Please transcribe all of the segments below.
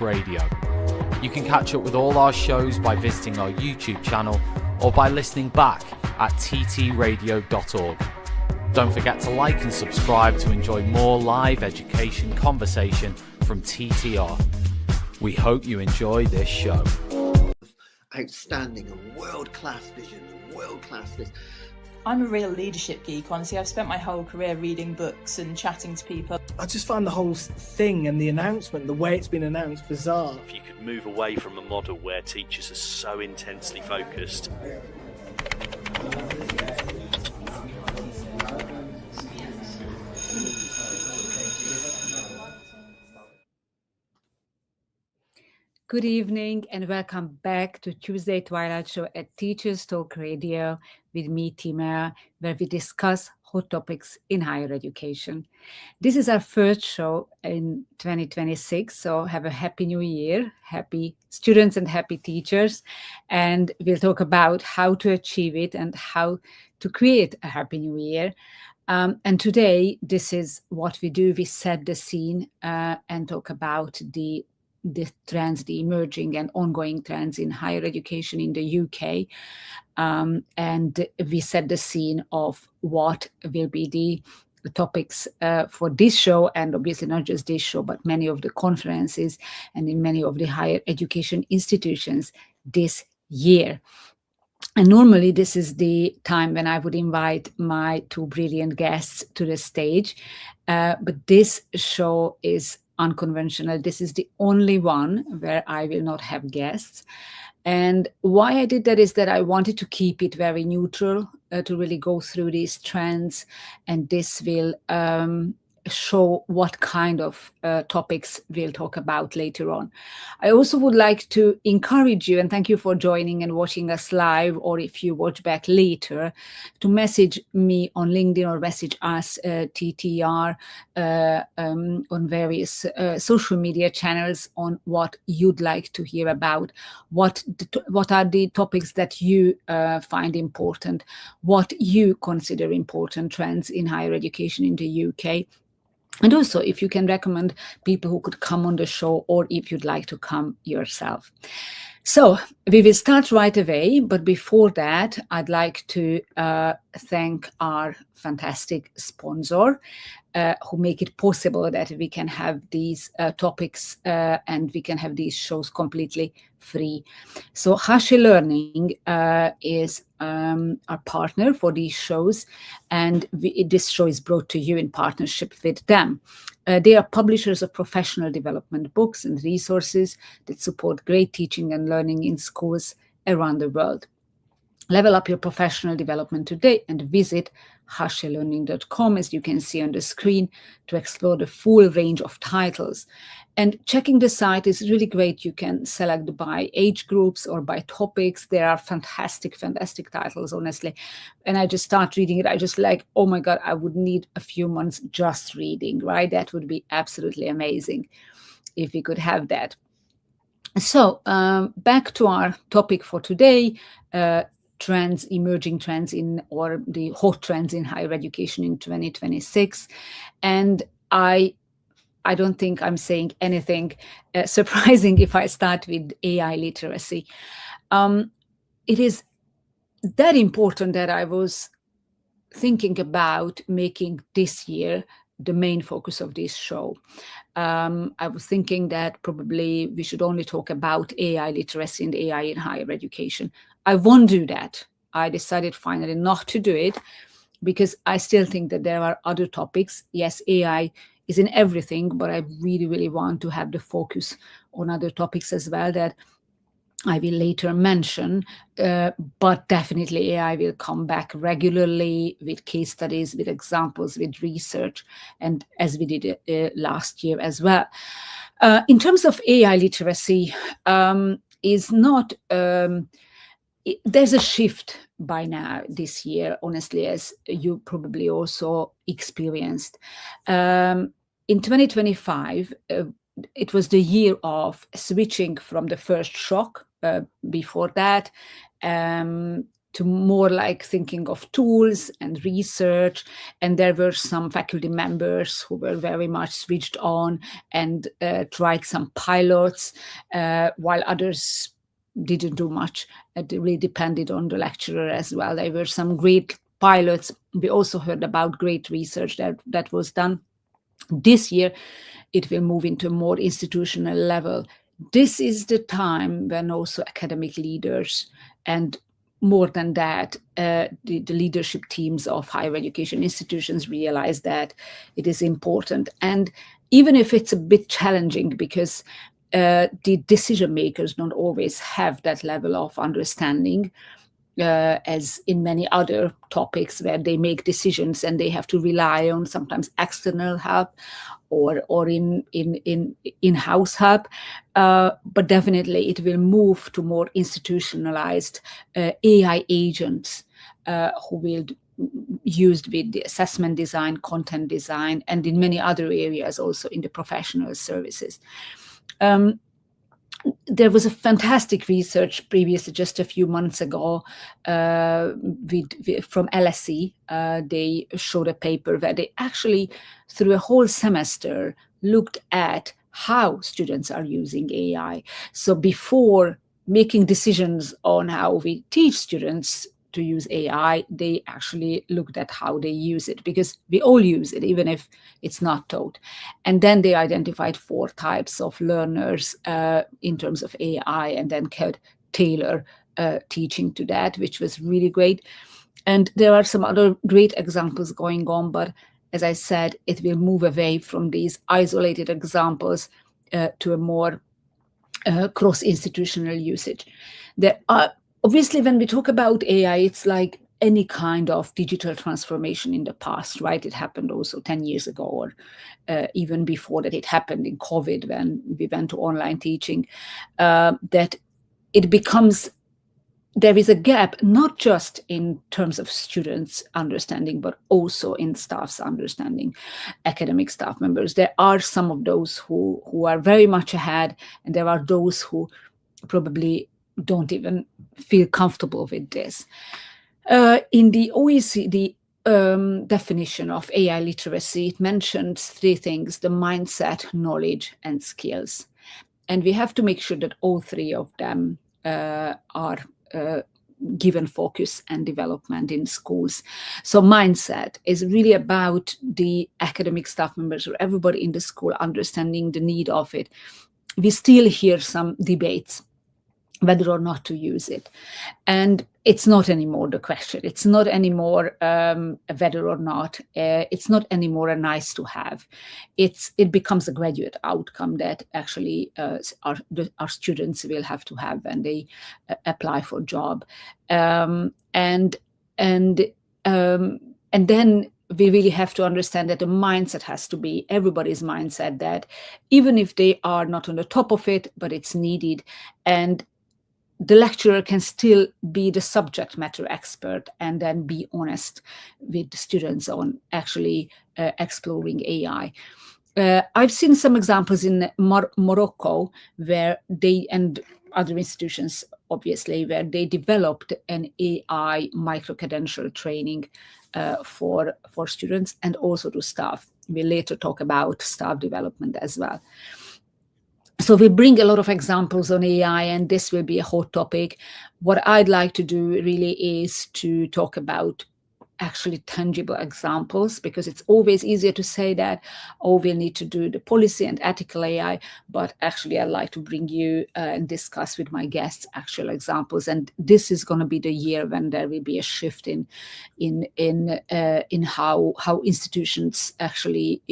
Radio. You can catch up with all our shows by visiting our YouTube channel or by listening back at ttradio.org. Don't forget to like and subscribe to enjoy more live education conversation from TTR. We hope you enjoy this show. Outstanding and world-class vision and world-class this. I'm a real leadership geek, honestly. I've spent my whole career reading books and chatting to people. I just find the whole thing and the announcement, the way it's been announced, bizarre. If you could move away from a model where teachers are so intensely focused. Good evening and welcome back to Tuesday Twilight Show at Teachers Talk Radio with me, Timea, where we discuss hot topics in higher education. This is our first show in 2026, so have a happy new year, happy students and happy teachers, and we'll talk about how to achieve it and how to create a happy new year. And today, this is what we do. We set the scene and talk about the trends, the emerging and ongoing trends in higher education in the UK. And we set the scene of what will be the topics for this show, and obviously not just this show, but many of the conferences and in many of the higher education institutions this year. And normally this is the time when I would invite my two brilliant guests to the stage. But this show is unconventional. This is the only one where I will not have guests. And why I did that is that I wanted to keep it very neutral, to really go through these trends. And this will show what kind of topics we'll talk about later on. I also would like to encourage you, and thank you for joining and watching us live, or if you watch back later, to message me on LinkedIn or message us, TTR, on various social media channels on what you'd like to hear about, what are the topics that you find important, what you consider important trends in higher education in the UK. And also, if you can recommend people who could come on the show, or if you'd like to come yourself. So we will start right away. But before that, I'd like to thank our fantastic sponsor who make it possible that we can have these topics and we can have these shows completely free. So Hashi Learning is our partner for these shows, and this show is brought to you in partnership with them. They are publishers of professional development books and resources that support great teaching and learning in schools around the world. Level up your professional development today and visit hashilearning.com, as you can see on the screen, to explore the full range of titles. And checking the site is really great. You can select by age groups or by topics. There are fantastic, fantastic titles, honestly. And I just start reading it. I just like, oh my God, I would need a few months just reading, right? That would be absolutely amazing if we could have that. So back to our topic for today, trends, emerging trends or the hot trends in higher education in 2026. And I don't think I'm saying anything surprising if I start with AI literacy. It is that important that I was thinking about making this year the main focus of this show. I was thinking that probably we should only talk about AI literacy and AI in higher education. I won't do that. I decided finally not to do it because I still think that there are other topics. Yes, AI is in everything, but I really, really want to have the focus on other topics as well that I will later mention, but definitely AI will come back regularly with case studies, with examples, with research, and as we did last year as well. In terms of AI literacy, is not, there's a shift by now this year, honestly, as you probably also experienced. In 2025, it was the year of switching from the first shock. Before that, to more like thinking of tools and research. And there were some faculty members who were very much switched on and tried some pilots, while others didn't do much. It really depended on the lecturer as well. There were some great pilots. We also heard about great research that was done. This year, it will move into a more institutional level. This is the time when also academic leaders, and more than that, the leadership teams of higher education institutions realize that it is important. And even if it's a bit challenging, because the decision makers don't always have that level of understanding, as in many other topics where they make decisions and they have to rely on sometimes external help or in-house help. But definitely it will move to more institutionalized AI agents who will used with the assessment design, content design, and in many other areas also in the professional services. There was a fantastic research previously, just a few months ago, from LSE. They showed a paper where they actually, through a whole semester, looked at how students are using AI. So before making decisions on how we teach students to use AI, they actually looked at how they use it, because we all use it, even if it's not taught. And then they identified 4 types of learners in terms of AI, and then could tailor teaching to that, which was really great. And there are some other great examples going on, but as I said, it will move away from these isolated examples to a more cross-institutional usage. There are, obviously, when we talk about AI, it's like any kind of digital transformation in the past, right? It happened also 10 years ago, or even before that. It happened in COVID when we went to online teaching, that it becomes, there is a gap, not just in terms of students' understanding, but also in staff's understanding, academic staff members. There are some of those who are very much ahead, and there are those who probably don't even feel comfortable with this. In the OECD definition of AI literacy, it mentions 3 things: the mindset, knowledge, and skills. And we have to make sure that all 3 of them are given focus and development in schools. So mindset is really about the academic staff members or everybody in the school understanding the need of it. We still hear some debates whether or not to use it. And it's not anymore the question. It's not anymore whether or not. It's not anymore a nice to have. It becomes a graduate outcome that actually our students will have to have when they apply for a job. And then we really have to understand that the mindset has to be everybody's mindset, that even if they are not on the top of it, but it's needed. And the lecturer can still be the subject matter expert and then be honest with the students on actually exploring AI. I've seen some examples in Morocco where they, and other institutions obviously, where they developed an AI micro-credential training for students and also to staff. We'll later talk about staff development as well. So we bring a lot of examples on AI, and this will be a hot topic. What I'd like to do really is to talk about actually tangible examples, because it's always easier to say that, oh, we'll need to do the policy and ethical AI, but actually I'd like to bring you and discuss with my guests actual examples. And this is going to be the year when there will be a shift in how institutions actually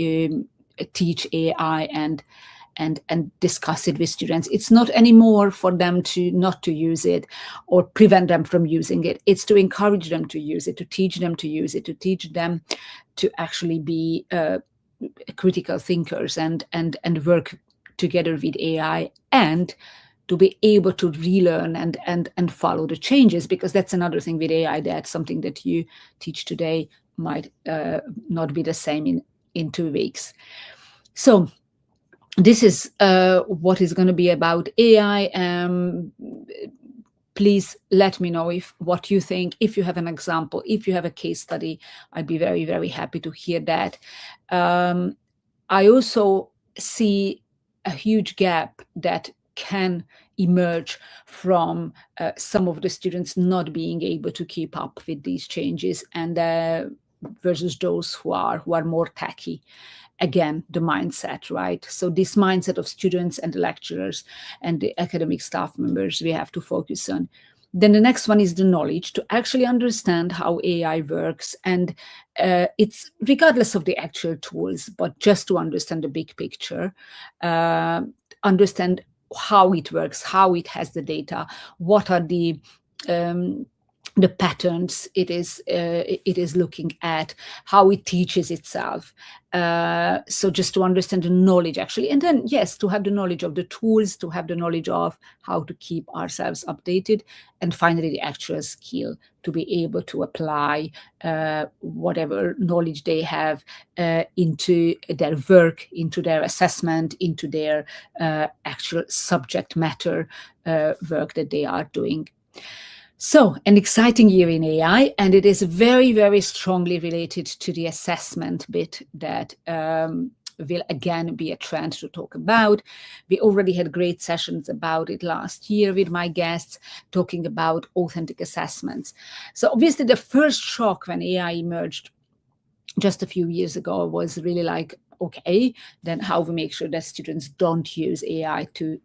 teach AI and discuss it with students. It's not anymore for them to not to use it or prevent them from using it. It's to encourage them to use it, to teach them to use it, to teach them to actually be critical thinkers and work together with AI, and to be able to relearn and follow the changes, because that's another thing with AI, that something that you teach today might not be the same in 2 weeks. So this is what is going to be about AI. please let me know what you think. If you have an example, if you have a case study, I'd be very, very happy to hear that. I also see a huge gap that can emerge from some of the students not being able to keep up with these changes, and versus those who are more techy. Again, the mindset, right? So this mindset of students and the lecturers and the academic staff members we have to focus on. Then the next one is the knowledge, to actually understand how AI works. And it's regardless of the actual tools, but just to understand the big picture, understand how it works, how it has the data, what are the patterns it is looking at, how it teaches itself. So just to understand the knowledge actually, and then yes, to have the knowledge of the tools, to have the knowledge of how to keep ourselves updated, and finally the actual skill to be able to apply whatever knowledge they have into their work, into their assessment, into their actual subject matter work that they are doing. So, an exciting year in AI, and it is very, very strongly related to the assessment bit that will again be a trend to talk about. We already had great sessions about it last year with my guests, talking about authentic assessments. So obviously the first shock when AI emerged just a few years ago was really like, okay, then how we make sure that students don't use AI to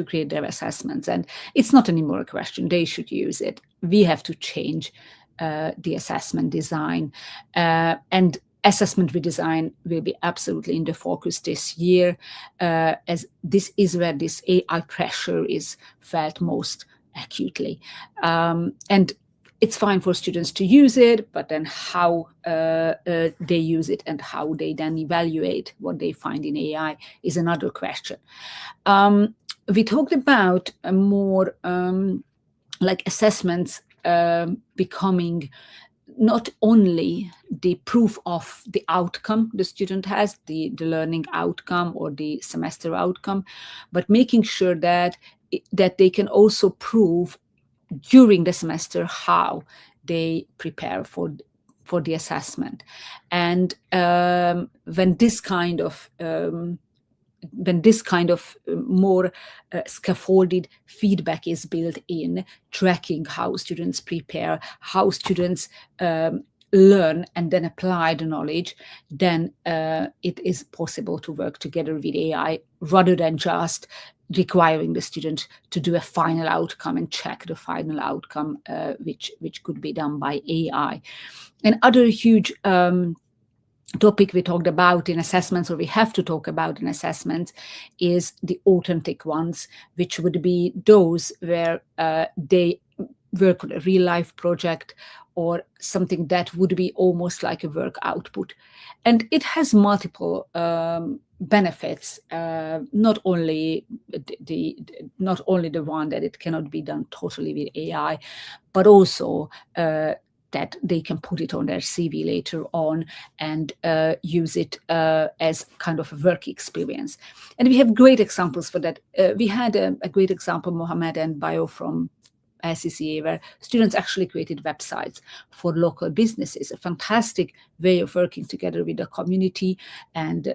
create their assessments. And it's not anymore a question. They should use it. We have to change the assessment design. And assessment redesign will be absolutely in the focus this year, as this is where this AI pressure is felt most acutely. And it's fine for students to use it, but then how they use it and how they then evaluate what they find in AI is another question. We talked about more like assessments becoming not only the proof of the outcome the student has, the learning outcome or the semester outcome, but making sure that they can also prove during the semester how they prepare for the assessment. And when this kind of more scaffolded feedback is built in, tracking how students prepare, how students learn and then apply the knowledge, then it is possible to work together with AI rather than just requiring the student to do a final outcome and check the final outcome, which could be done by AI. And other huge topic we talked about in assessments, or we have to talk about in assessments, is the authentic ones, which would be those where they work on a real life project or something that would be almost like a work output. And it has multiple benefits, not only the one that it cannot be done totally with AI, but also that they can put it on their CV later on and use it as kind of a work experience. And we have great examples for that. We had a great example, Mohammed and Bio from SCCA, where students actually created websites for local businesses, a fantastic way of working together with the community and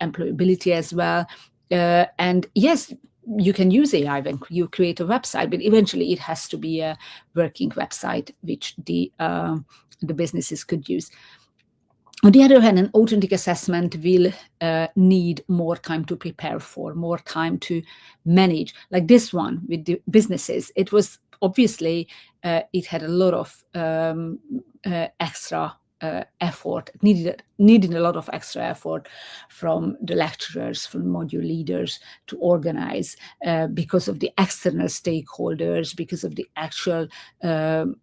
employability as well. And yes, you can use AI when you create a website, but eventually it has to be a working website which the businesses could use. On the other hand, an authentic assessment will need more time to prepare for, more time to manage. Like this one with the businesses, it was obviously, it had a lot of extra effort, needed a lot of extra effort from the lecturers, from module leaders to organize because of the external stakeholders, because of the actual the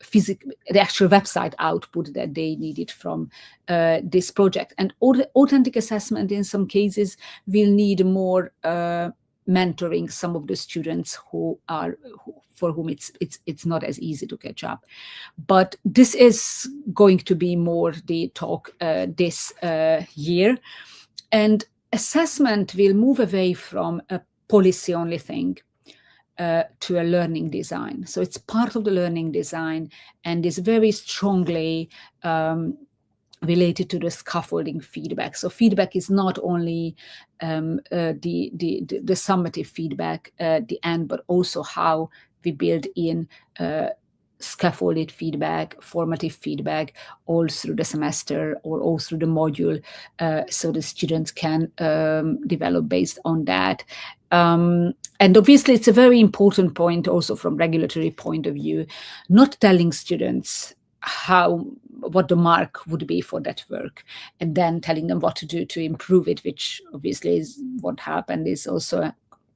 actual website output that they needed from this project. And authentic assessment in some cases will need more mentoring some of the students for whom it's not as easy to catch up. But this is going to be more the talk this year. And assessment will move away from a policy-only thing to a learning design. So it's part of the learning design and is very strongly related to the scaffolding feedback. So feedback is not only the summative feedback at the end, but also how we build in scaffolded feedback, formative feedback, all through the semester or all through the module, so the students can develop based on that. And obviously, it's a very important point also from regulatory point of view, not telling students what the mark would be for that work, and then telling them what to do to improve it, which obviously is what happened, is also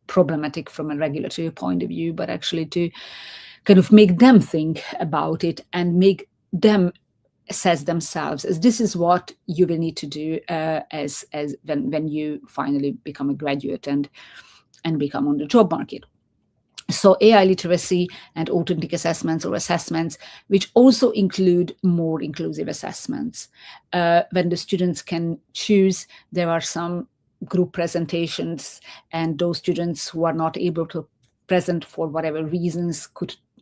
problematic from a regulatory point of view, but actually to kind of make them think about it and make them assess themselves as this is what you will need to do as when you finally become a graduate and become on the job market. So AI literacy and authentic assessments or assessments, which also include more inclusive assessments. When the students can choose, there are some group presentations, and those students who are not able to present for whatever reasons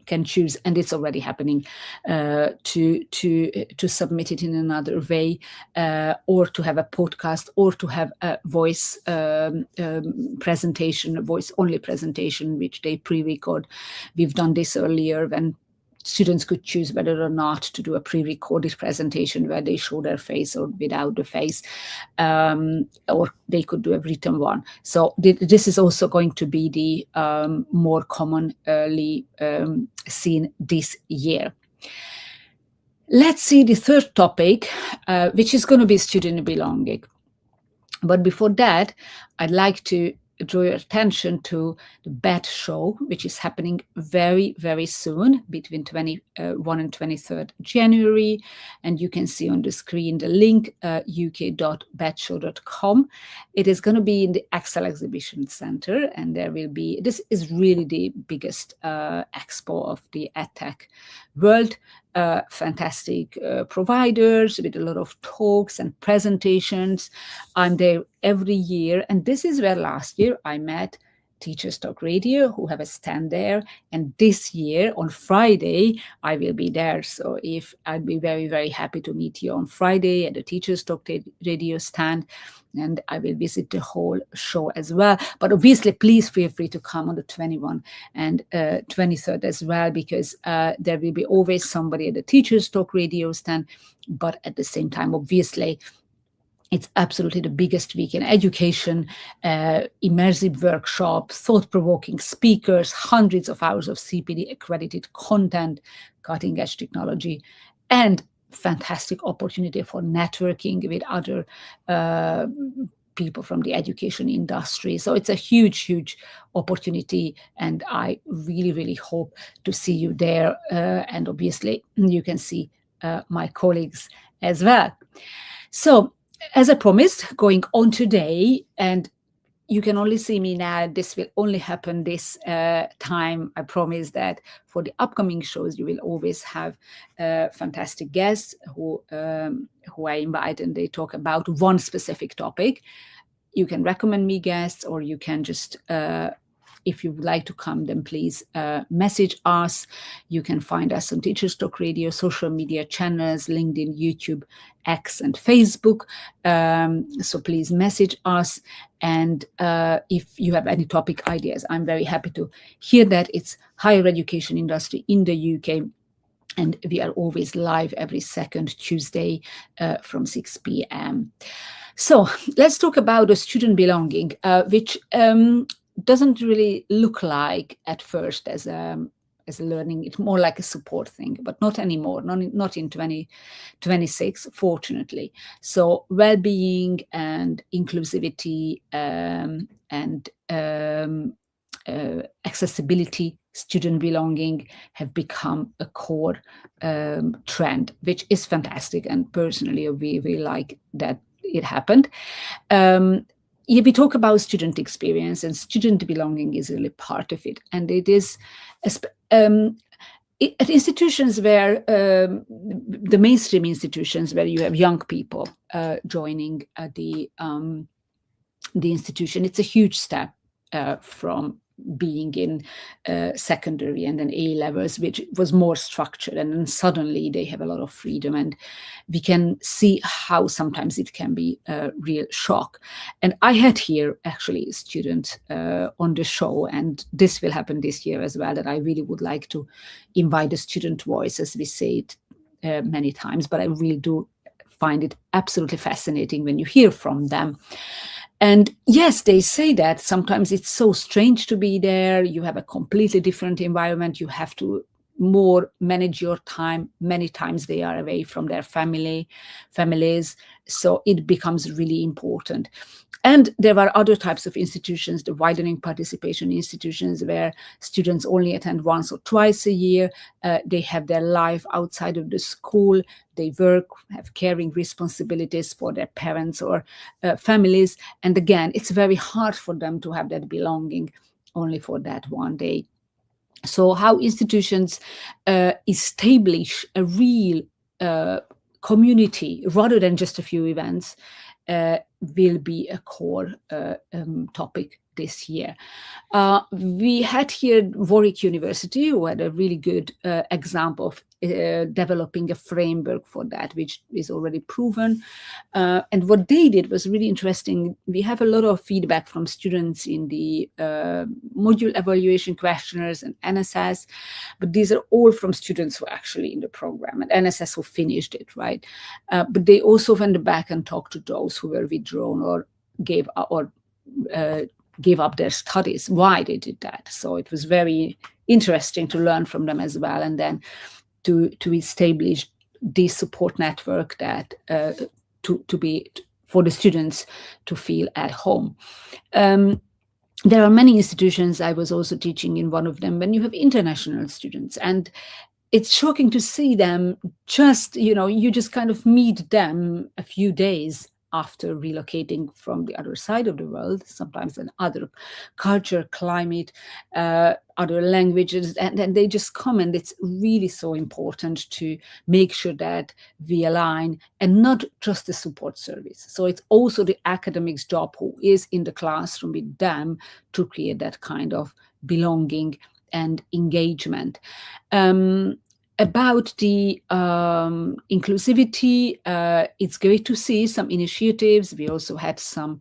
can choose, and it's already happening, to submit it in another way, or to have a podcast, or to have a voice presentation, a voice-only presentation, which they pre-record. We've done this earlier when students could choose whether or not to do a pre-recorded presentation where they show their face or without the face, or they could do a written one. So this is also going to be the more commonly seen this year. Let's see the third topic, which is going to be student belonging. But before that, I'd like to draw your attention to the BET show, which is happening very, very soon, between 21 and 23rd January. And you can see on the screen the link, uk.betshow.com. It is going to be in the Excel Exhibition Center, and this is really the biggest expo of the EdTech world. Fantastic providers with a lot of talks and presentations. I'm there every year, and this is where last year I met Teachers Talk Radio, who have a stand there, and this year on Friday I will be there. So I'd be very, very happy to meet you on Friday at the Teachers Talk Radio stand, and I will visit the whole show as well. But obviously, please feel free to come on the 21 and 23rd as well, because there will be always somebody at the Teachers Talk Radio stand. But at the same time, obviously, it's absolutely the biggest week in education, immersive workshops, thought-provoking speakers, hundreds of hours of CPD accredited content, cutting-edge technology, and fantastic opportunity for networking with other people from the education industry. So it's a huge, huge opportunity, and I really, really hope to see you there. And obviously, you can see my colleagues as well. So, as I promised, going on today, and you can only see me now, this will only happen this time. I promise that for the upcoming shows, you will always have fantastic guests who I invite, and they talk about one specific topic. You can recommend me guests, or you can just, if you would like to come, then please message us. You can find us on Teachers Talk Radio, social media channels, LinkedIn, YouTube, X, and Facebook. So please message us. And if you have any topic ideas, I'm very happy to hear that. It's higher education industry in the UK. And we are always live every second Tuesday from 6 p.m. So let's talk about the student belonging, which doesn't really look like at first as a learning. It's more like a support thing, but not anymore, not in 2026, fortunately. So well-being and inclusivity and accessibility, student belonging have become a core trend, which is fantastic. And personally, we like that it happened. We talk about student experience, and student belonging is really part of it. And it is at institutions where the mainstream institutions where you have young people joining the institution, it's a huge step from being in secondary and then A levels, which was more structured, and then suddenly they have a lot of freedom, and we can see how sometimes it can be a real shock. And I had here actually a student on the show, and this will happen this year as well, that I really would like to invite the student voice, as we say it many times, but I really do find it absolutely fascinating when you hear from them. And yes, they say that sometimes it's so strange to be there. You have a completely different environment. You have to more manage your time. Many times they are away from their families. So it becomes really important. And there are other types of institutions, the widening participation institutions, where students only attend once or twice a year. They have their life outside of the school. They work, have caring responsibilities for their parents or families. And again, it's very hard for them to have that belonging only for that one day. So how institutions establish a real community rather than just a few events will be a core topic this year. We had here Warwick University, who had a really good example of developing a framework for that, which is already proven. And what they did was really interesting. We have a lot of feedback from students in the module evaluation questionnaires and NSS, but these are all from students who are actually in the program and NSS who finished it, right? But they also went back and talked to those who were withdrawn or gave up their studies, why they did that. So it was very interesting to learn from them as well, and then to establish this support network that to be for the students to feel at home. There are many institutions. I was also teaching in one of them when you have international students, and it's shocking to see them just, you just kind of meet them a few days after relocating from the other side of the world, sometimes another culture, climate, other languages, and then they just come, and it's really so important to make sure that we align, and not just the support service. So it's also the academics' job, who is in the classroom with them, to create that kind of belonging and engagement. About the inclusivity, it's great to see some initiatives. We also had some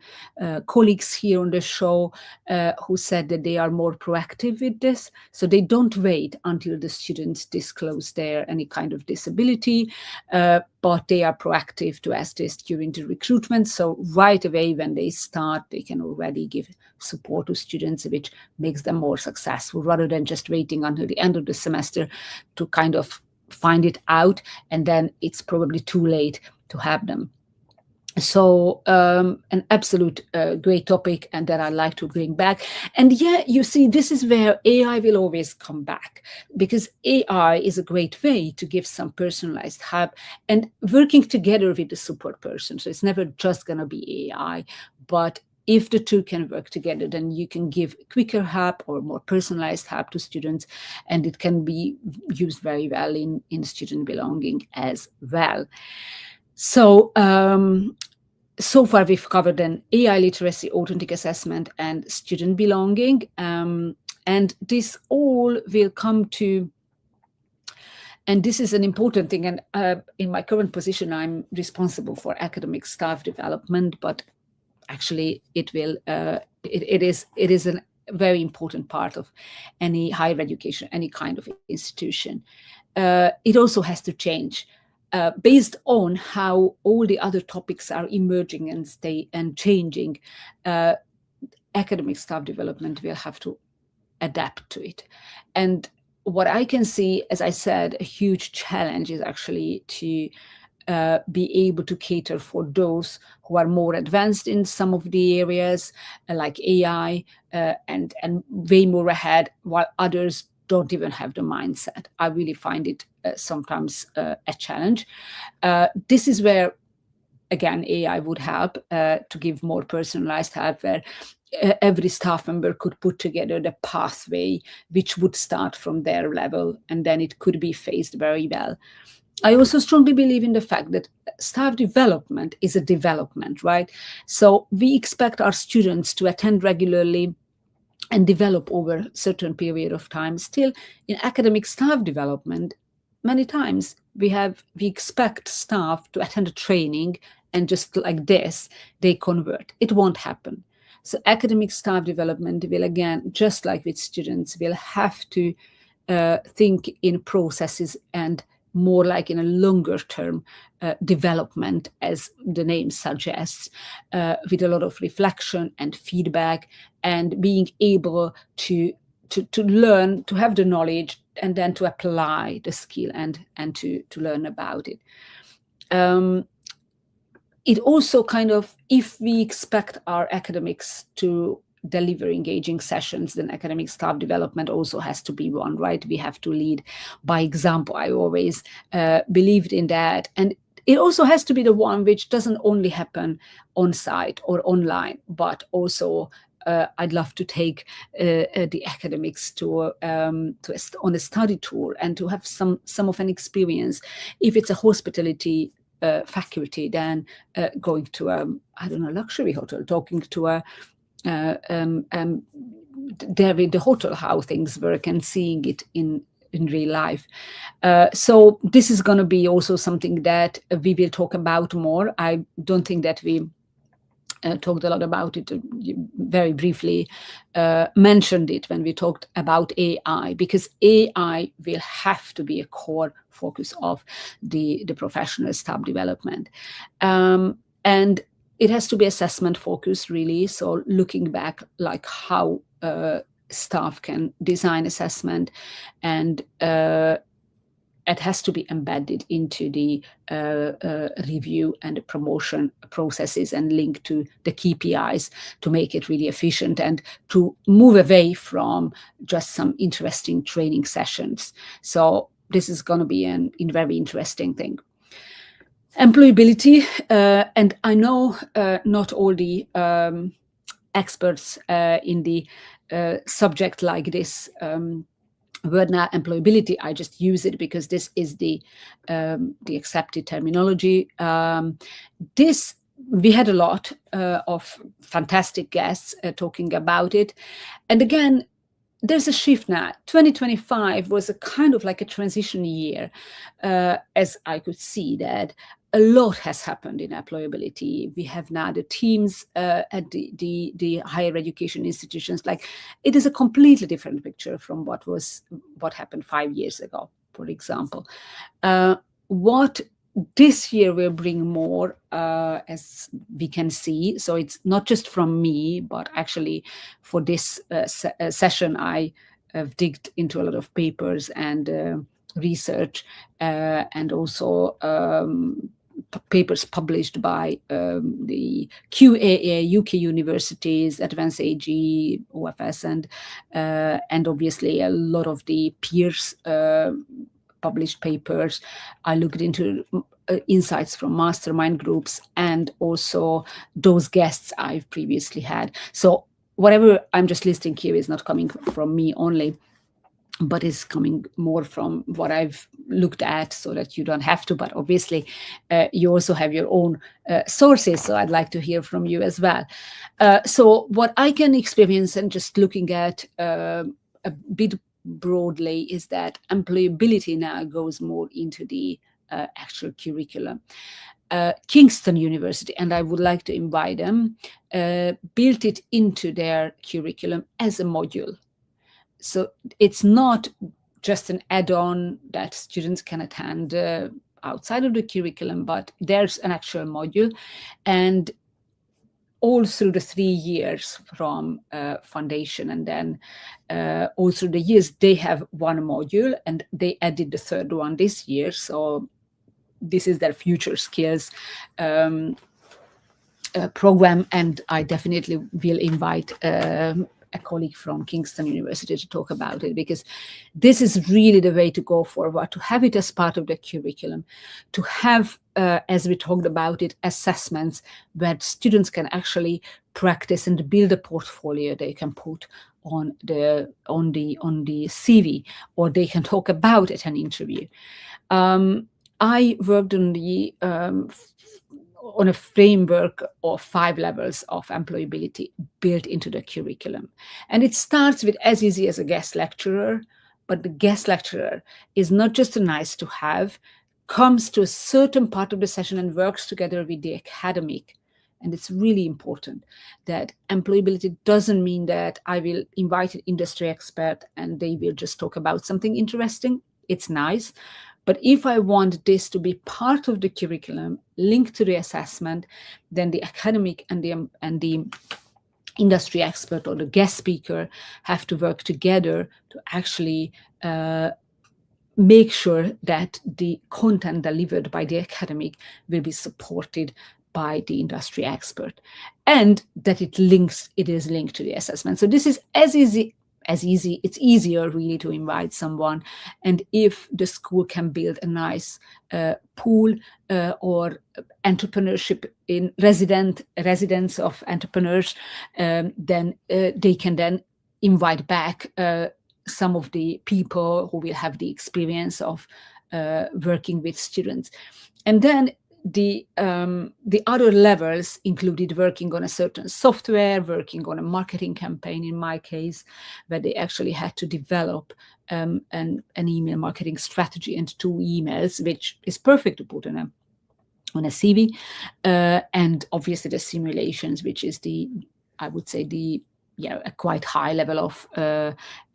colleagues here on the show who said that they are more proactive with this. So they don't wait until the students disclose any kind of disability, but they are proactive to assist during the recruitment. So right away when they start, they can already give support to students, which makes them more successful, rather than just waiting until the end of the semester to kind of find it out, and then it's probably too late to have them. So an absolute great topic, and that I like to bring back. And yeah, you see, this is where AI will always come back, because AI is a great way to give some personalized help and working together with the support person. So it's never just going to be AI, but if the two can work together, then you can give quicker help or more personalized help to students, and it can be used very well in student belonging as well. So, so far we've covered an AI literacy, authentic assessment, and student belonging. And this all will come to, and this is an important thing, and in my current position, I'm responsible for academic staff development, but actually it is a very important part of any higher education, any kind of institution. It also has to change based on how all the other topics are emerging and changing. Academic staff development will have to adapt to it. And what I can see, as I said, a huge challenge is actually to be able to cater for those who are more advanced in some of the areas, like AI, and way more ahead, while others don't even have the mindset. I really find it sometimes a challenge. This is where, again, AI would help to give more personalized help, where every staff member could put together the pathway which would start from their level, and then it could be phased very well. I also strongly believe in the fact that staff development is a development, right? So we expect our students to attend regularly, and develop over a certain period of time. Still, in academic staff development, many times we expect staff to attend a training and just like this, they convert. It won't happen. So academic staff development will, again, just like with students, will have to think in processes and more like in a longer term development, as the name suggests, with a lot of reflection and feedback, and being able to learn, to have the knowledge, and then to apply the skill and to learn about it. It also kind of, if we expect our academics to deliver engaging sessions, then academic staff development also has to be one, right? We have to lead by example. I always believed in that. And it also has to be the one which doesn't only happen on site or online, but also I'd love to take the academics to on a study tour and to have some of an experience. If it's a hospitality faculty, then going to a, I don't know, luxury hotel, talking to there in the hotel, how things work, and seeing it in real life. So this is going to be also something that we will talk about more. I don't think that we talked a lot about it. You very briefly mentioned it when we talked about AI, because AI will have to be a core focus of the professional staff development. And it has to be assessment focused, really. So looking back, like how staff can design assessment, and it has to be embedded into the review and the promotion processes and linked to the KPIs to make it really efficient and to move away from just some interesting training sessions. So this is going to be a very interesting thing. Employability, and I know not all the experts in the subject like this word now, employability. I just use it because this is the accepted terminology. We had a lot of fantastic guests talking about it, and again, there's a shift now. 2025 was a kind of like a transition year, as I could see that a lot has happened in employability. We have now the teams at the higher education institutions. Like, it is a completely different picture from what happened 5 years ago, for example. What this year will bring more, as we can see. So it's not just from me, but actually for this session, I have digged into a lot of papers and research, and also papers published by the QAA, UK universities, Advanced AG, OFS, and obviously a lot of the peers published papers. I looked into insights from mastermind groups and also those guests I've previously had. So whatever I'm just listing here is not coming from me only, but is coming more from what I've looked at, so that you don't have to. But obviously, you also have your own sources, so I'd like to hear from you as well. So what I can experience, and just looking at a bit broadly, is that employability now goes more into the actual curriculum. Kingston University, and I would like to invite them, built it into their curriculum as a module. So it's not just an add-on that students can attend outside of the curriculum, but there's an actual module. And all through the 3 years from foundation, and then all through the years, they have one module, and they added the third one this year. So this is their future skills program, and I definitely will invite a colleague from Kingston University to talk about it, because this is really the way to go forward, to have it as part of the curriculum, to have, as we talked about it, assessments where students can actually practice and build a portfolio they can put on the CV, or they can talk about at an interview. I worked on the on a framework of 5 levels of employability built into the curriculum. And it starts with as easy as a guest lecturer, but the guest lecturer is not just a nice to have, comes to a certain part of the session and works together with the academic. And it's really important that employability doesn't mean that I will invite an industry expert and they will just talk about something interesting. It's nice. But if I want this to be part of the curriculum, linked to the assessment, then the academic and the industry expert or the guest speaker have to work together to actually make sure that the content delivered by the academic will be supported by the industry expert, and that it is linked to the assessment. So this is as easy. It's easier really to invite someone. And if the school can build a nice pool or entrepreneurship in residents of entrepreneurs, then they can then invite back some of the people who will have the experience of working with students. And then the other levels included working on a certain software, working on a marketing campaign in my case, where they actually had to develop an email marketing strategy and 2 emails, which is perfect to put on a CV, and obviously the simulations, which is I would say a quite high level of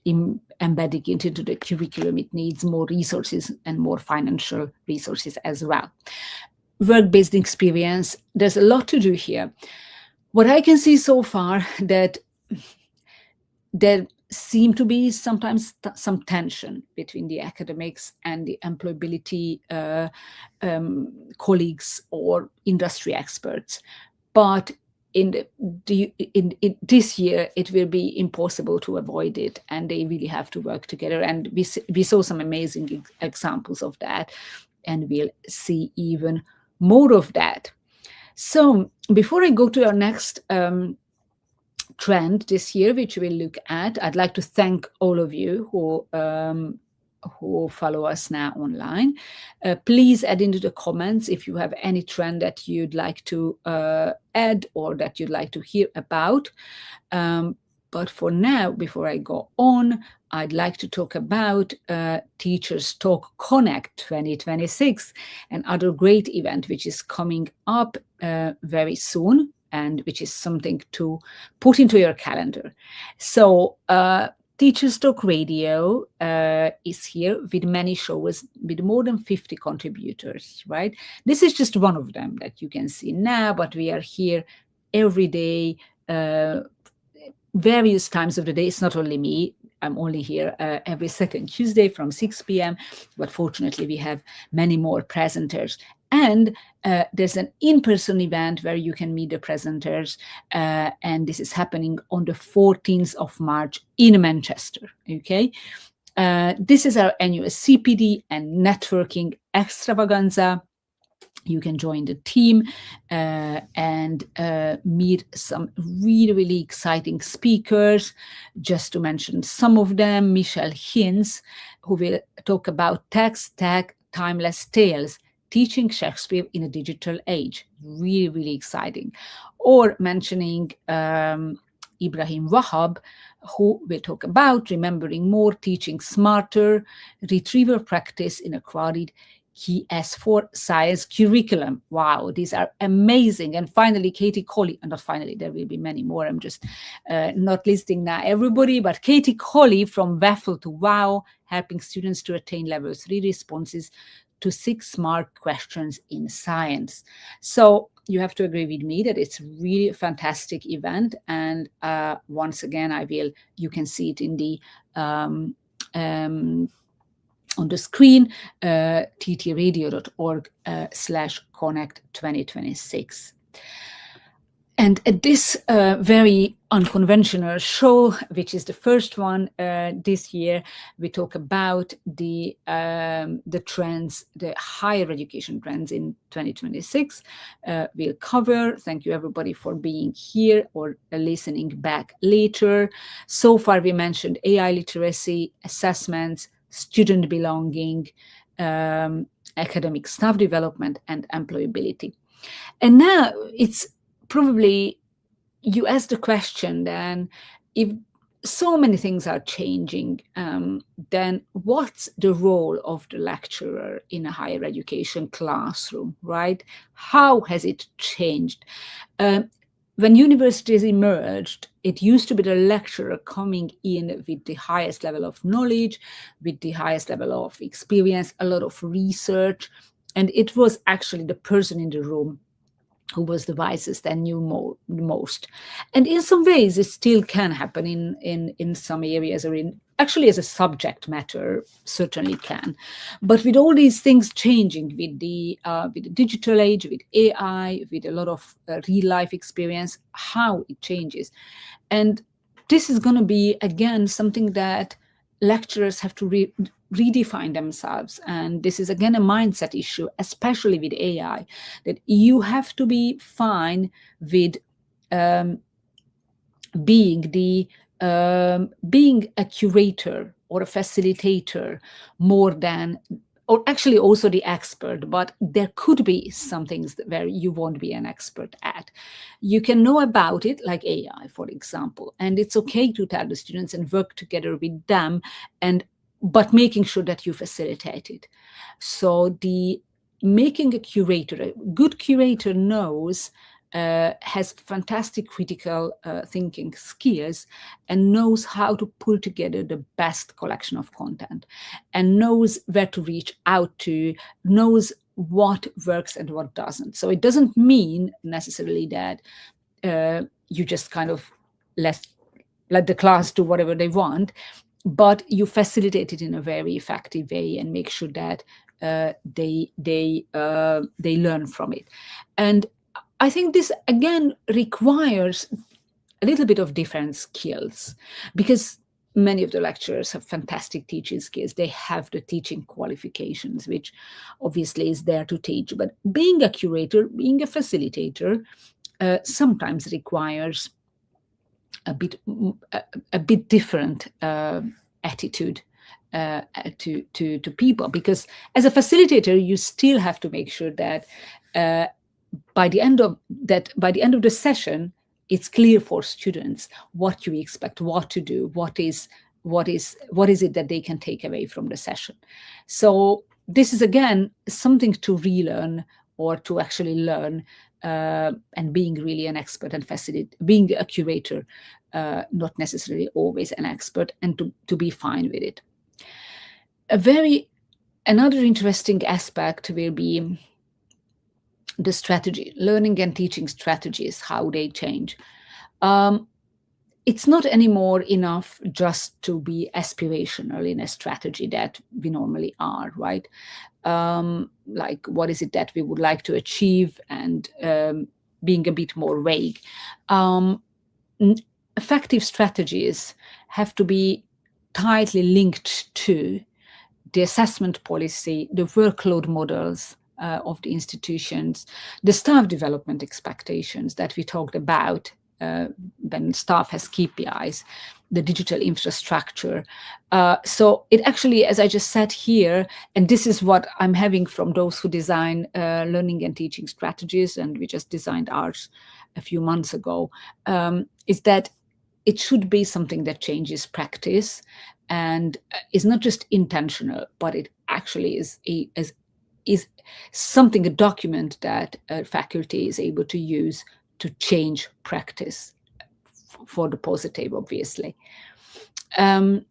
embedding into the curriculum. It needs more resources and more financial resources as well. Work-based experience, there's a lot to do here. What I can see so far, that there seem to be sometimes some tension between the academics and the employability colleagues or industry experts. But in this year, it will be impossible to avoid it, and they really have to work together. And we saw some amazing examples of that, and we'll see even more of that. So before I go to our next trend this year, which we'll look at, I'd like to thank all of you who follow us now online. Please add into the comments if you have any trend that you'd like to add or that you'd like to hear about. But for now, before I go on, I'd like to talk about Teachers Talk Connect 2026, another great event which is coming up very soon, and which is something to put into your calendar. So Teachers Talk Radio is here with many shows, with more than 50 contributors, right? This is just one of them that you can see now, but we are here every day, various times of the day. It's not only me. I'm only here every second Tuesday from 6 p.m. But fortunately, we have many more presenters. And there's an in-person event where you can meet the presenters. And this is happening on the 14th of March in Manchester. Okay. This is our annual CPD and networking extravaganza. You can join the team and meet some really, really exciting speakers. Just to mention some of them, Michelle Hinz, who will talk about Text, Tag, Timeless Tales, Teaching Shakespeare in a Digital Age. Really, really exciting. Or mentioning Ibrahim Wahab, who will talk about Remembering More, Teaching Smarter, Retrieval Practice in a Crowded KS4 Science Curriculum. Wow, these are amazing. And finally, Katie Colley, and not finally, there will be many more. I'm just not listing now everybody, but Katie Colley from Waffle to Wow, helping students to attain level 3 responses to 6 smart questions in science. So you have to agree with me that it's really a fantastic event. And once again, you can see it in the on the screen, ttradio.org/connect 2026. And at this very unconventional show, which is the first one this year, we talk about the trends, the higher education trends in 2026. We'll cover. Thank you everybody for being here or listening back later. So far, we mentioned AI literacy, assessments, student belonging, academic staff development, and employability. And now it's probably, you ask the question then, if so many things are changing, then what's the role of the lecturer in a higher education classroom, right? How has it changed? When universities emerged, it used to be the lecturer coming in with the highest level of knowledge, with the highest level of experience, a lot of research, and it was actually the person in the room who was the wisest and knew most. And in some ways, it still can happen in some areas, or actually as a subject matter, certainly can. But with all these things changing, with the digital age, with AI, with a lot of real life experience, how it changes. And this is going to be, again, something that lecturers have to redefine themselves. And this is, again, a mindset issue, especially with AI, that you have to be fine with being a curator or a facilitator more than, or actually also the expert, but there could be some things where you won't be an expert at. You can know about it, like AI, for example, and it's okay to tell the students and work together with them, but making sure that you facilitate it. So making a curator, a good curator knows, has fantastic critical thinking skills, and knows how to pull together the best collection of content, and knows where to reach out to, knows what works and what doesn't. So it doesn't mean necessarily that you just kind of let the class do whatever they want, but you facilitate it in a very effective way and make sure that they learn from it. And I think this, again, requires a little bit of different skills, because many of the lecturers have fantastic teaching skills. They have the teaching qualifications, which obviously is there to teach. But being a curator, being a facilitator, sometimes requires a bit different attitude to people, because as a facilitator, you still have to make sure that by the end of the session, it's clear for students what you expect, what to do, what is it that they can take away from the session. So this is, again, something to relearn, or to actually learn, and being really an expert and being a curator, not necessarily always an expert, and to be fine with it. Another interesting aspect will be the strategy, learning and teaching strategies, how they change. It's not anymore enough just to be aspirational in a strategy that we normally are, right? Like, what is it that we would like to achieve, and being a bit more vague. Effective strategies have to be tightly linked to the assessment policy, the workload models of the institutions, the staff development expectations that we talked about when staff has KPIs, the digital infrastructure. So it actually, as I just said here, and this is what I'm having from those who design learning and teaching strategies, and we just designed ours a few months ago, is that it should be something that changes practice and is not just intentional, but it actually is something, a document that a faculty is able to use to change practice for the positive, obviously. And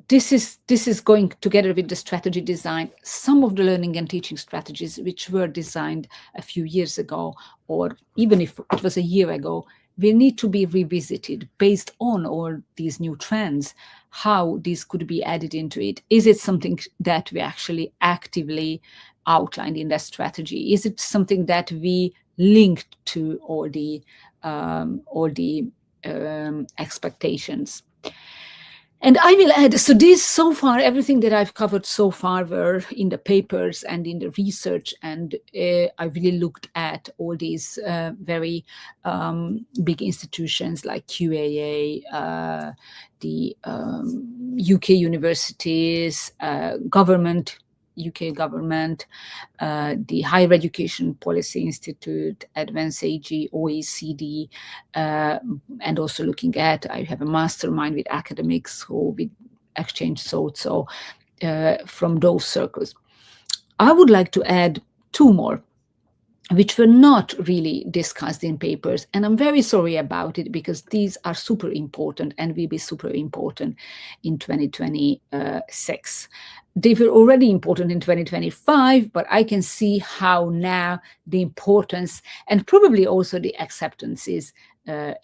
this is going together with the strategy design. Some of the learning and teaching strategies which were designed a few years ago, or even if it was a year ago, will need to be revisited based on all these new trends, how these could be added into it. Is it something that we actually actively outlined in that strategy? Is it something that we linked to all the expectations? And I will add, so this, so far, everything that I've covered so far were in the papers and in the research, and I really looked at all these very big institutions like QAA, the UK universities, government UK government, the Higher Education Policy Institute, Advanced AG, OECD, and also looking at, I have a mastermind with academics who we exchange thoughts, so from those circles. I would like to add two more, which were not really discussed in papers. And I'm very sorry about it, because these are super important and will be super important in 2026. They were already important in 2025, but I can see how now the importance and probably also the acceptance is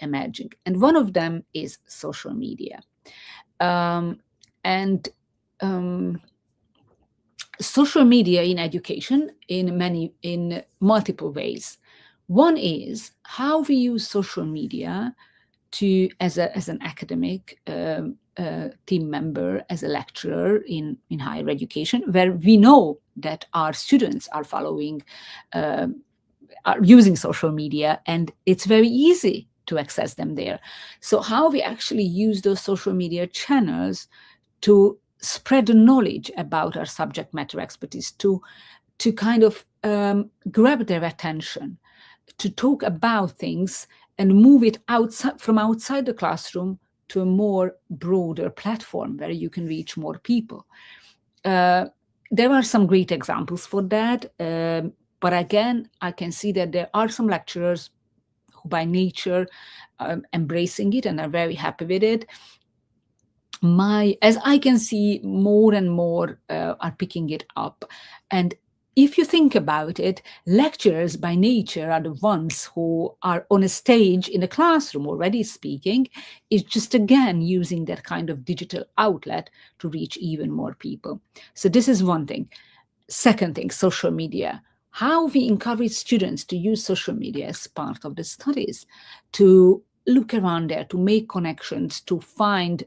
emerging. And one of them is social media. Social media in education in multiple ways. One is how we use social media to, as an academic team member, as a lecturer in higher education, where we know that our students are following, are using social media, and it's very easy to access them there. So how we actually use those social media channels to spread the knowledge about our subject matter expertise, to kind of grab their attention, to talk about things and move it from outside the classroom to a more broader platform where you can reach more people. There are some great examples for that, but again, I can see that there are some lecturers who by nature are embracing it and are very happy with it. As I can see, more and more are picking it up. And if you think about it, lecturers by nature are the ones who are on a stage in a classroom already speaking. It's just, again, using that kind of digital outlet to reach even more people. So this is one thing. Second thing, social media. How we encourage students to use social media as part of the studies, to look around there, to make connections, to find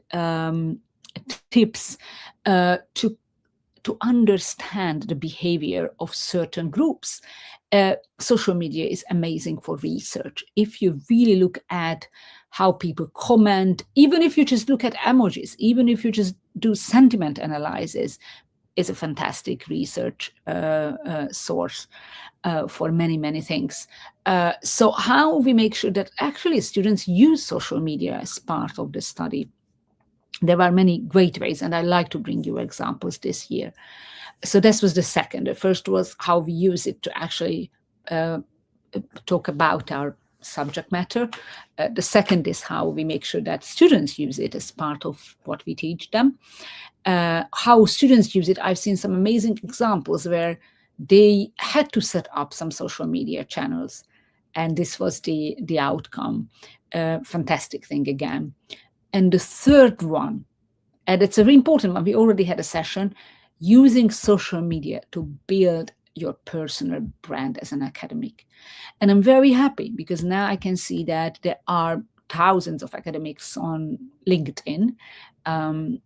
tips, to understand the behavior of certain groups. Social media is amazing for research. If you really look at how people comment, even if you just look at emojis, even if you just do sentiment analysis, is a fantastic research source for many, many things. So how we make sure that actually students use social media as part of the study? There are many great ways, and I like to bring you examples this year. So this was the second. The first was how we use it to actually talk about our subject matter. The second is how we make sure that students use it as part of what we teach them. How students use it, I've seen some amazing examples where they had to set up some social media channels, and this was the outcome. Fantastic thing again. And the third one, and it's a very important one, we already had a session, using social media to build your personal brand as an academic. And I'm very happy because now I can see that there are thousands of academics on LinkedIn,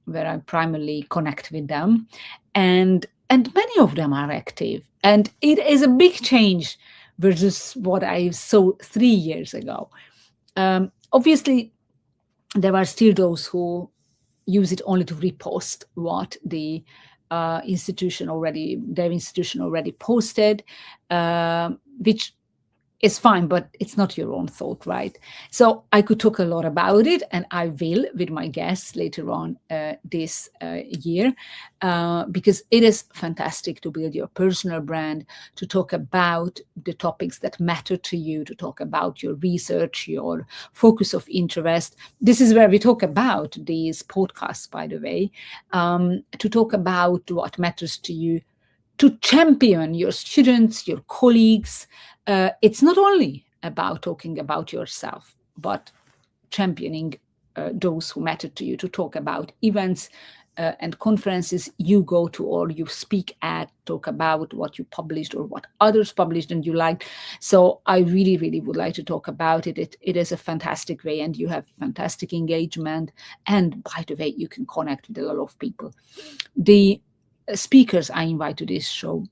where I primarily connect with them. And many of them are active. And it is a big change versus what I saw 3 years ago. Obviously, there are still those who use it only to repost what their institution already posted, which is fine, but it's not your own thought, right? So I could talk a lot about it, and I will with my guests later on this year, because it is fantastic to build your personal brand, to talk about the topics that matter to you, to talk about your research, your focus of interest. This is where we talk about these podcasts, by the way, to talk about what matters to you, to champion your students, your colleagues. It's not only about talking about yourself, but championing those who matter to you, to talk about events and conferences you go to or you speak at, talk about what you published or what others published and you liked. So I really, really would like to talk about it. It is a fantastic way, and you have fantastic engagement. And by the way, you can connect with a lot of people. The speakers I invite to this show,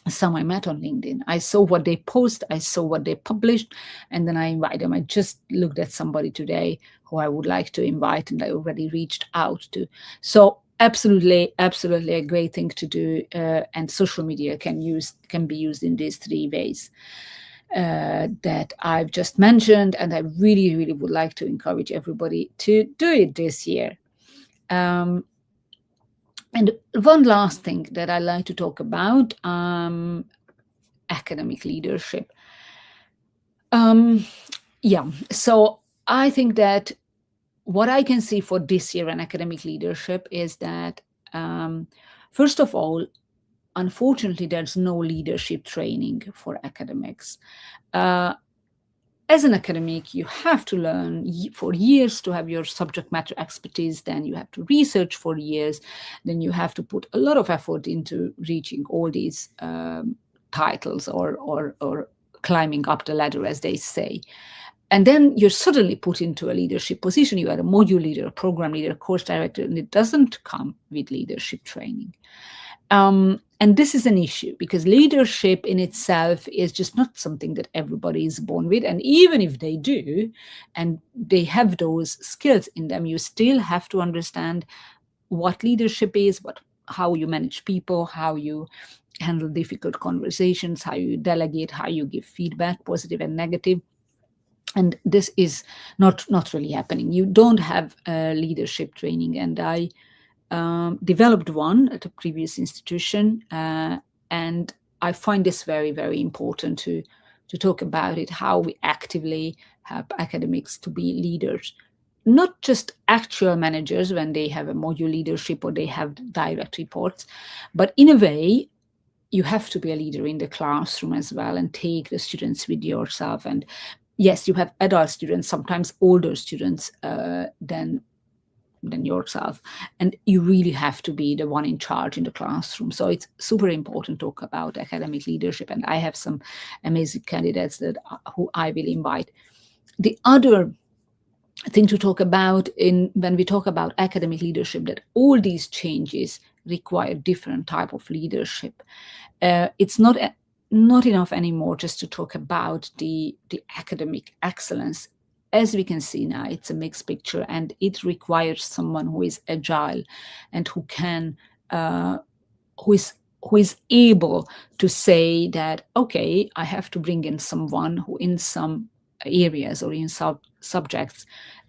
some I met on LinkedIn. I saw what they post, I saw what they published, and then I invite them. I just looked at somebody today who I would like to invite, and I already reached out to. So absolutely a great thing to do, and social media can be used in these 3 ways that I've just mentioned, and I really would like to encourage everybody to do it this year. And one last thing that I like to talk about, academic leadership. So I think that what I can see for this year in academic leadership is that, first of all, unfortunately, there's no leadership training for academics. As an academic, you have to learn for years to have your subject matter expertise, then you have to research for years, then you have to put a lot of effort into reaching all these titles or climbing up the ladder, as they say. And then you're suddenly put into a leadership position. You are a module leader, a program leader, a course director, and it doesn't come with leadership training. And this is an issue because leadership in itself is just not something that everybody is born with. And even if they do, and they have those skills in them, you still have to understand what leadership is, how you manage people, how you handle difficult conversations, how you delegate, how you give feedback, positive and negative. And this is not really happening. You don't have leadership training. And I developed one at a previous institution, and I find this very important to talk about it, how we actively help academics to be leaders, not just actual managers when they have a module leadership or they have direct reports, but in a way, you have to be a leader in the classroom as well and take the students with yourself. And yes, you have adult students, sometimes older students than yourself, and you really have to be the one in charge in the classroom. So it's super important to talk about academic leadership, and I have some amazing candidates who I will invite. The other thing to talk about when we talk about academic leadership, that all these changes require different type of leadership. It's not enough anymore just to talk about the academic excellence. As we can see now, it's a mixed picture, and it requires someone who is agile and who can, who is able to say that, okay, I have to bring in someone who in some areas or in subjects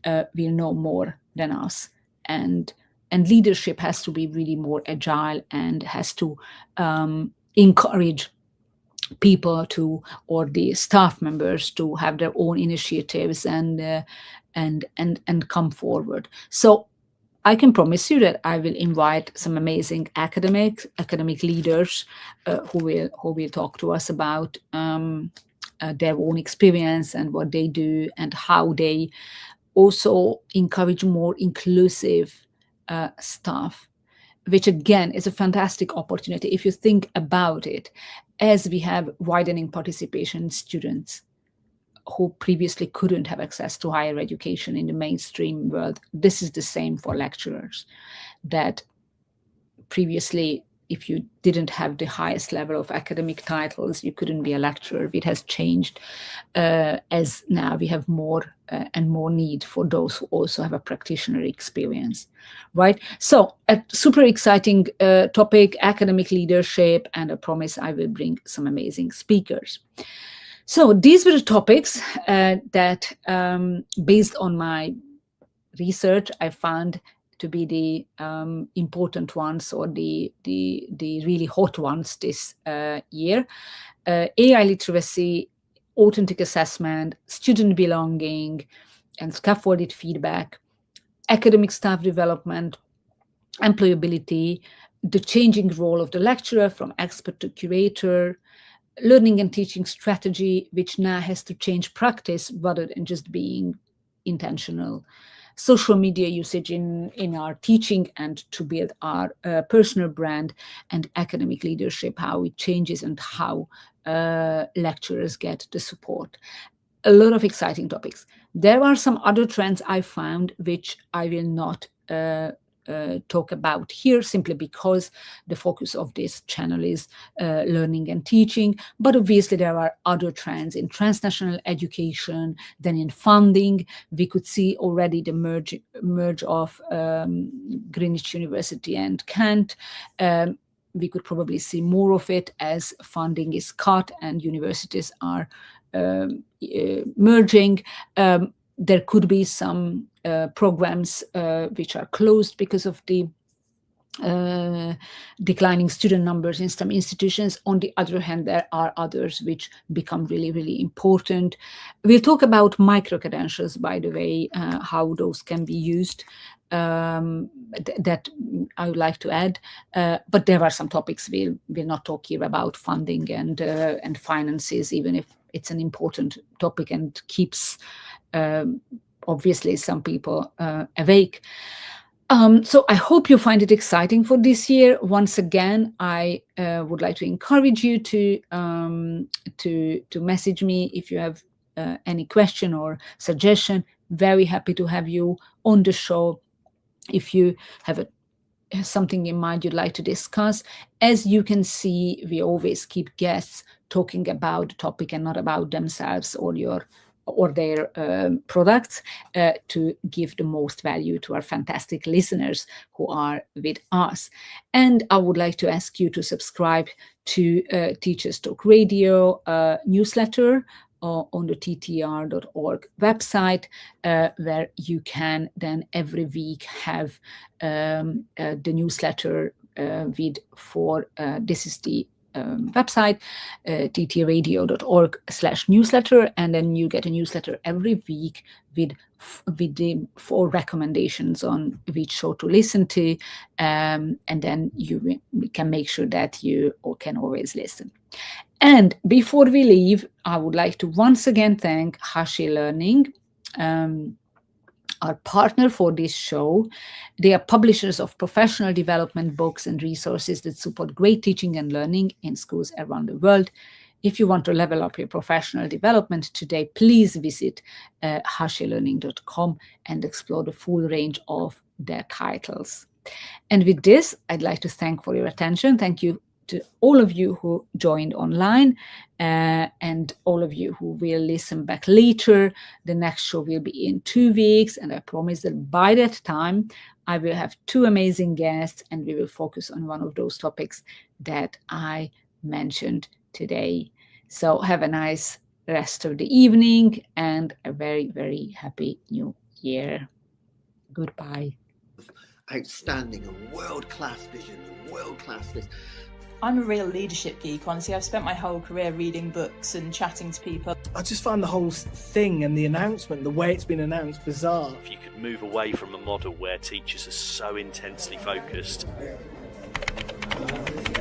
will know more than us. And leadership has to be really more agile and has to encourage people or the staff members to have their own initiatives and come forward. So I can promise you that I will invite some amazing academic leaders who will talk to us about their own experience and what they do and how they also encourage more inclusive staff, which again is a fantastic opportunity if you think about it. As we have widening participation students who previously couldn't have access to higher education in the mainstream world, this is the same for lecturers, that previously, if you didn't have the highest level of academic titles, you couldn't be a lecturer. It has changed as now we have more and more need for those who also have a practitioner experience, right? So a super exciting topic, academic leadership, and I promise I will bring some amazing speakers. So these were the topics that, based on my research, I found to be the important ones or the really hot ones this year. AI literacy, authentic assessment, student belonging, and scaffolded feedback, academic staff development, employability, the changing role of the lecturer from expert to curator, learning and teaching strategy, which now has to change practice rather than just being intentional, social media usage in our teaching and to build our personal brand, and academic leadership, how it changes and how lecturers get the support. A lot of exciting topics. There are some other trends I found which I will not talk about here, simply because the focus of this channel is learning and teaching. But obviously there are other trends in transnational education, then in funding. We could see already the merge of Greenwich University and Kent. We could probably see more of it as funding is cut and universities are merging. There could be some programs which are closed because of the declining student numbers in some institutions. On the other hand, there are others which become really, really important. We'll talk about micro-credentials, by the way, how those can be used. That I would like to add, but there are some topics we'll not talk here about, funding and finances, even if it's an important topic and keeps obviously some people awake. So I hope you find it exciting for this year. Once again, I would like to encourage you to message me if you have any question or suggestion. Very happy to have you on the show. If you have something in mind you'd like to discuss, as you can see, we always keep guests talking about the topic and not about themselves or their products, to give the most value to our fantastic listeners who are with us. And I would like to ask you to subscribe to Teachers Talk Radio newsletter on the ttr.org website, where you can then every week have the newsletter this is the website, ttradio.org/newsletter, and then you get a newsletter every week with the 4 recommendations on which show to listen to, and then you can make sure that you can always listen. And before we leave, I would like to once again thank Hashi Learning, our partner for this show. They are publishers of professional development books and resources that support great teaching and learning in schools around the world. If you want to level up your professional development today, please visit hashilearning.com and explore the full range of their titles. And with this, I'd like to thank for your attention. Thank you to all of you who joined online, and all of you who will listen back later. The next show will be in 2 weeks, and I promise that by that time I will have 2 amazing guests, and we will focus on one of those topics that I mentioned today. So have a nice rest of the evening and a very, very happy new year. Goodbye. Outstanding and world-class vision and world-class this. I'm a real leadership geek, honestly. I've spent my whole career reading books and chatting to people. I just find the whole thing and the announcement, the way it's been announced, bizarre. If you could move away from a model where teachers are so intensely focused